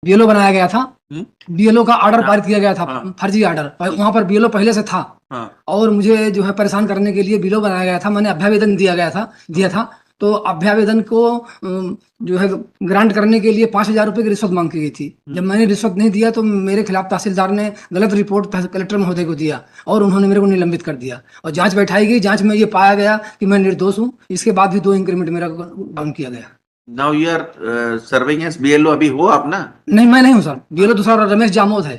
BLO बनाया गया था। बीएलओ का ऑर्डर हाँ। पारित किया गया था, हाँ। फर्जी ऑर्डर। वहां पर बीएलओ पहले से था हाँ। और मुझे जो है परेशान करने के लिए बीएलओ बनाया गया था। मैंने अभ्यावेदन दिया था। तो अभ्यावेदन को जो है ग्रांट करने के लिए 5,000 रुपए की रिश्वत मांग की गई थी। जब मैंने रिश्वत नहीं दिया तो मेरे खिलाफ तहसीलदार ने गलत रिपोर्ट कलेक्टर महोदय को दिया और उन्होंने मेरे को निलंबित कर दिया और जांच बैठाई गई। जांच में ये पाया गया कि मैं निर्दोष हूँ। इसके बाद भी 2 इंक्रीमेंट मेरा डाउन किया गया। Now you are serving as BLO अभी हो आप ना? नहीं, मैं नहीं हूँ सर। बीएलओ दूसरा रमेश जामोद है।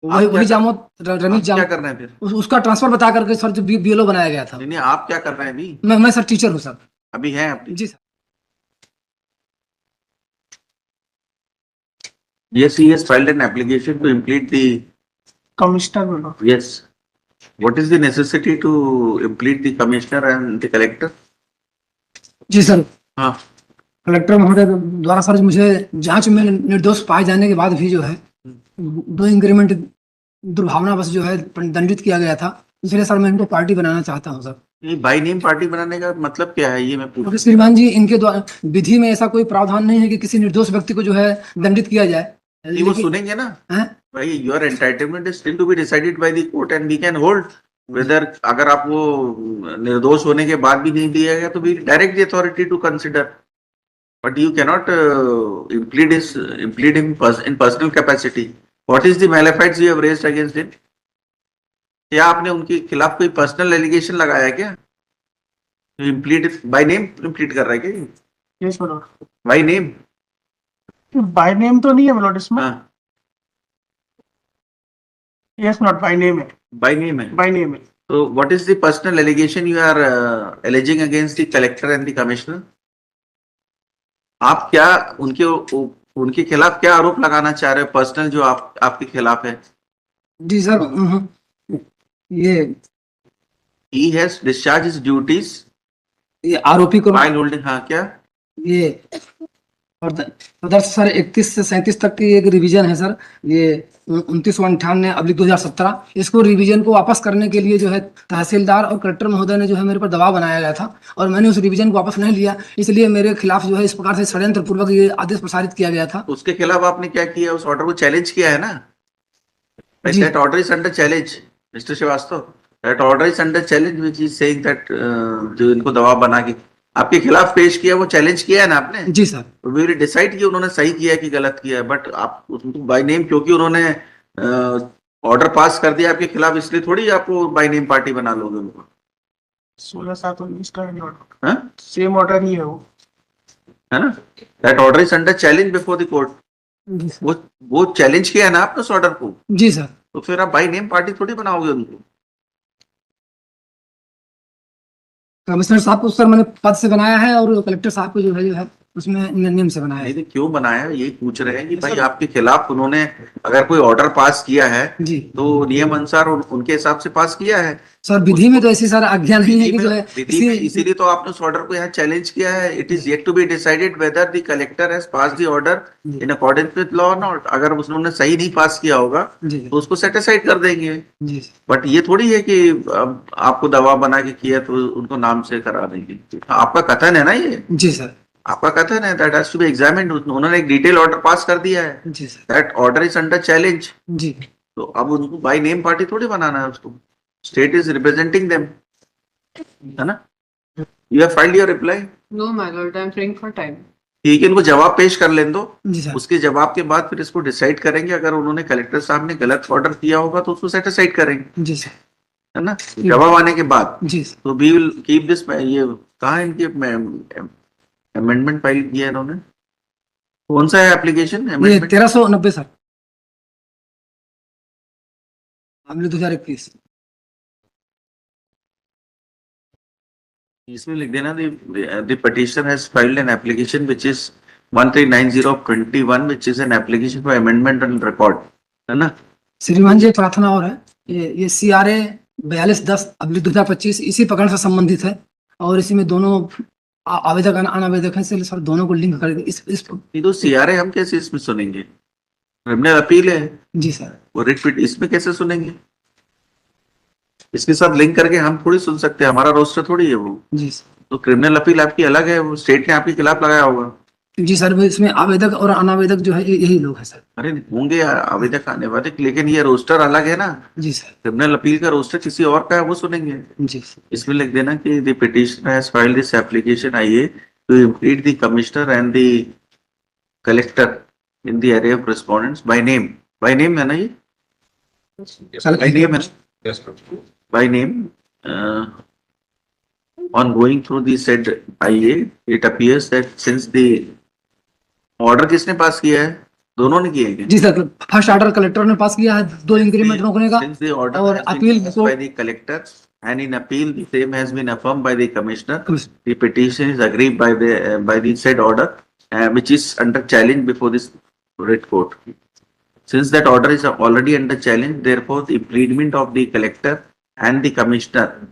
वही क्या वही कर- जामोद, रमेश क्या जामोद। कर रहे हैं फिर? उसका ट्रांसफर बता करके सर जो बीएलओ बनाया गया था। नहीं नहीं, आप क्या कर रहे हैं अभी? मैं सर टीचर हूँ सर। अभी हैं अपनी? जी sir. Yes, he has filed an application to implead the. Commissioner. Yes. What is the necessity to implead the commissioner and the collector? जी सर। हाँ। कलेक्टर महोदय द्वारा सर मुझे जांच में निर्दोष पाए जाने के बाद भी जो है 2 इंक्रीमेंट दुर्भावनावश जो है दंडित किया गया था। इसलिए सर मैं इनको पार्टी बनाना चाहता हूँ सर। ये बाई नेम पार्टी बनाने का मतलब क्या है, ये मैं पूछ क्योंकि श्रीमान जी इनके द्वारा विधि में ऐसा कोई प्रावधान नहीं है कि किसी निर्दोष व्यक्ति को जो है दंडित किया जाए। नहीं, वो सुनेंगे ना हैं? भाई, your entitlement is still to be decided by the court and we can hold whether, अगर आप वो निर्दोष होने के बाद भी नहीं दिया गया तो we direct the authority to consider, but you cannot implead him in personal capacity. What is the malafide you have raised against him? क्या आपने उनके खिलाफ कोई पर्सनल एलिगेशन लगाया क्या? implead बाय नेम implead कर रहा है क्या? Yes, my lord. By name? By name तो नहीं है my lord इसमें. हाँ, Yes, not by name है. बाय नेम है. By name है. So what is the personal allegation you are alleging against the collector and the commissioner? आप क्या उनके खिलाफ क्या आरोप लगाना चाह रहे हो पर्सनल, जो आपके खिलाफ है? जी सर। ये He has discharged his duties आरोपी को while holding, हाँ क्या? ये और प्रदर्श सर 31 से 37 तक की एक रिवीजन है सर। ये 29/98/2017। इसको रिवीजन को वापस करने के लिए जो है तहसीलदार और कलेक्टर महोदय ने जो है मेरे पर दबाव बनाया गया था और मैंने उस रिवीजन को वापस नहीं लिया। इसलिए मेरे खिलाफ जो है इस प्रकार से षड्यंत्र पूर्वक ये आदेश प्रसारित किया गया था। उसके खिलाफ आपने क्या किया? उस ऑर्डर को चैलेंज किया है ना? जी। That order is under challenge, Mr. Srivastava. That order is under challenge, which is saying that जो इनको दबाव बना के आपके खिलाफ पेश किया, वो चैलेंज किया है ना आपने? जी सर। वी विल डिसाइड कि उन्होंने सही किया है कि गलत किया है, बट आप उनको बाय नेम, क्योंकि उन्होंने ऑर्डर पास कर दिया आपके खिलाफ, इसलिए थोड़ी आपको बाय नेम पार्टी बना लोगे उनको। 16/7/19 का my lord. हाँ? Same order ही है वो. है ना? That order is under challenge before the court. जी सर। वो चैलेंज किया है ना आपने उस ऑर्डर को, जी सर। तो फिर आप बाय नेम पार्टी थोड़ी बनाओगे उनको। कमिश्नर साहब को सर मैंने पद से बनाया है और कलेक्टर साहब को जो है उसमें नियम से बनाया है। नहीं, क्यों बनाया, यही पूछ रहे हैं कि भाई आपके खिलाफ उन्होंने अगर कोई ऑर्डर पास किया है जी। तो नियम अनुसार उनके हिसाब से पास किया है। सर विधि में तो ऐसी सर आज्ञा नहीं है कि जो है विधि में इसीलिए तो आपने उस ऑर्डर को यहाँ चैलेंज किया है। It is yet to be decided whether the collector has pass the order in accordance with law और नॉट। अगर उन्होंने सही नहीं पास किया होगा जी तो उसको सेट असाइड कर देंगे। जी। बट ये थोड़ी है कि आपको दबाव बना के किया तो उनको नाम से करा देंगे। आपका कथन है ना ये? जी सर। आपका कथन है that has to be examined. उन्होंने एक डिटेल ऑर्डर पास कर दिया है, जी sir. That order is under challenge. जी। तो अब उनको बाय नेम पार्टी थोड़ी बनाना है उसको। स्टेट इज रिप्रेजेंटिंग देम, है ना? You have filed your reply? No, my lord, I'm praying for time. ठीक है, इनको जवाब पेश कर लें दो। जी सर। उसके जवाब के बाद फिर इसको डिसाइड करेंगे। अगर उन्होंने कलेक्टर साहब ने गलत ऑर्डर दिया होगा तो उसको सेट असाइड करेंगे, जी सर। है ना? जवाब आने के बाद जी सर। तो वी विल कीप दिस। ये कहाँ इनके अमेंडमेंट फाइल किया है इन्होंने? कौन सा है एप्लीकेशन? ये अमेंडमेंट 1390 सर, मामले 2021। इसमें लिख देना the petitioner has filed an application which is 1390/21 which is an application for amendment on record, है ना? श्रीमान जी प्रार्थना और है ये CRA 4210/2025 इसी प्रकरण से संबंधित है और इसी में दोनों आवेदक अनावेदक हैं, इसलिए सर दोनों को लिंक कर इस ये तो सीआरए हम कैसे इसमें सुनेंगे? क्रिमिनल अपील है जी सर। वो रिट इसमें कैसे सुनेंगे? इसके साथ लिंक करके हम थोड़ी सुन सकते हैं, हमारा रोस्टर थोड़ी है वो। जी सर। तो क्रिमिनल अपील आपकी अलग है, वो स्टेट ने आपके खिलाफ लगाया होगा। जी सर, इसमें आवेदक और अनावेदक जो है यही लोग हैं सर। अरे होंगे आवेदक आने वाले, लेकिन ये रोस्टर अलग है ना। जी सर। क्रिमिनल अपील का रोस्टर किसी और का है, वो सुनेंगे। जी इसमें लिख देना कि the petitioner has filed this application IA to implead the commissioner and the collector in the area of respondents by name. By name है ना ये? बाय नेम है ना? By name, on going through the said IA, it appears that since the order किसने पास किया है? दोनों ने किए हैं। जी सर, फर्स्ट ऑर्डर कलेक्टर ने पास किया है 2 इंक्रीमेंट रोकने का, Since the order और has been अपील passed को by the collector and in appeal the same has been affirmed by the commissioner, the petition is agreed by the said order, which is under challenge before this writ court. Since that order is already under challenge, therefore the pleadment of the collector and the commissioner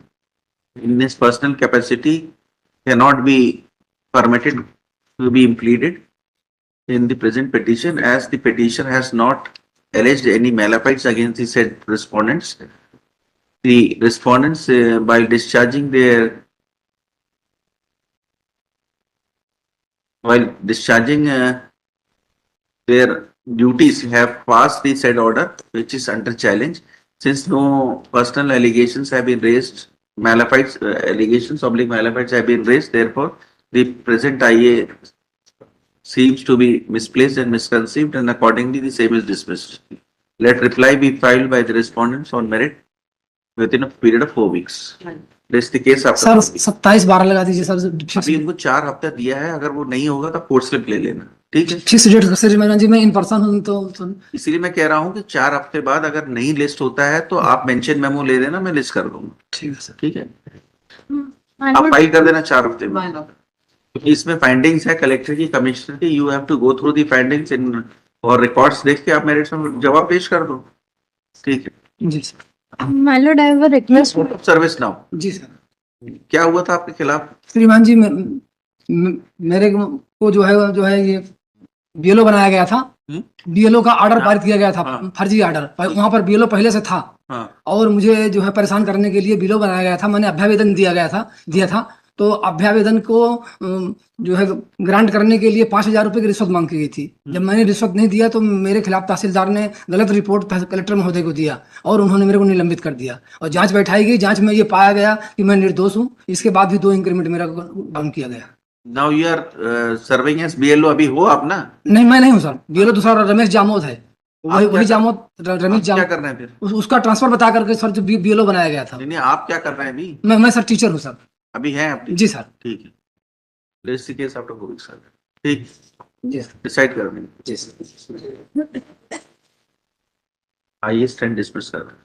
in his personal capacity cannot be permitted to be pleaded in the present petition, as the petition has not alleged any malafides against the said respondents. The respondents, while discharging their duties, have passed the said order, which is under challenge. Since no personal allegations have been raised, malafides malafides have been raised, therefore the present IA seems to be misplaced and misconceived, and accordingly the same is dismissed. Let reply be filed by the respondents on merit within a period of 4 weeks. This the case after. Sir 27/12 लगा दीजिए sir. अभी इनको 4 हफ्ता दिया है, अगर वो नहीं होगा तो कोर्ट स्लिप ले लेना, ठीक है? फिक्स डेट श्रीमान जी, मैं इन पर्सन हूँ तो इसीलिए मैं कह रहा हूँ कि 4 हफ्ते बाद अगर नहीं लिस्ट होता है तो आप मेंशन मेमो ले लेना, मैं लिस्ट कर दूंगा, ठीक है सर। ठीक है? आप फाइल कर देना 4 हफ्ते में, Why not? क्योंकि इसमें फाइंडिंग्स है कलेक्टर की, कमिश्नर की। You have to go through the findings in, और रिकॉर्ड्स देख के आप मेरे में जवाब पेश कर दो, ठीक है? जी sir. My lord, I have a request. Service now, जी सर। क्या हुआ था आपके खिलाफ? श्रीमान जी, मेरे को जो है ये बीएलओ बनाया गया था। बीएलओ का ऑर्डर हाँ। पारित किया गया था, हाँ। फर्जी ऑर्डर। वहां पर बीएलओ पहले से था, हाँ, और मुझे जो है परेशान करने के लिए बीएलओ बनाया गया था। मैंने अभ्यावेदन दिया था। तो अभ्यावेदन को जो है ग्रांट करने के लिए 5,000 रुपए की रिश्वत मांग की गई थी। जब मैंने रिश्वत नहीं दिया तो मेरे खिलाफ तहसीलदार ने गलत रिपोर्ट कलेक्टर महोदय को दिया, और उन्होंने मेरे को निलंबित कर दिया, और जांच बैठाई गई। जांच में ये पाया गया कि मैं निर्दोष हूँ। इसके बाद भी 2 इंक्रीमेंट मेरा डाउन किया गया। Now you are serving as BLO, अभी हो आप ना? नहीं, मैं नहीं हूँ सर। बीएलओ दूसरा रमेश जामोद है, वही जामोद, रमेश क्या जामोद। कर रहे हैं फिर? उसका ट्रांसफर बता करके सर जो बीएलओ बनाया गया था। नहीं, आप क्या कर रहे हैं अभी? मैं सर टीचर हूँ सर। अभी हैं अपनी? जी सर। ठीक है, let's see case after 4 weeks, ठीक, जी सर। डिसाइड कर देंगे। जी सर। आइए स्टैंड डिस्मिस कर दें।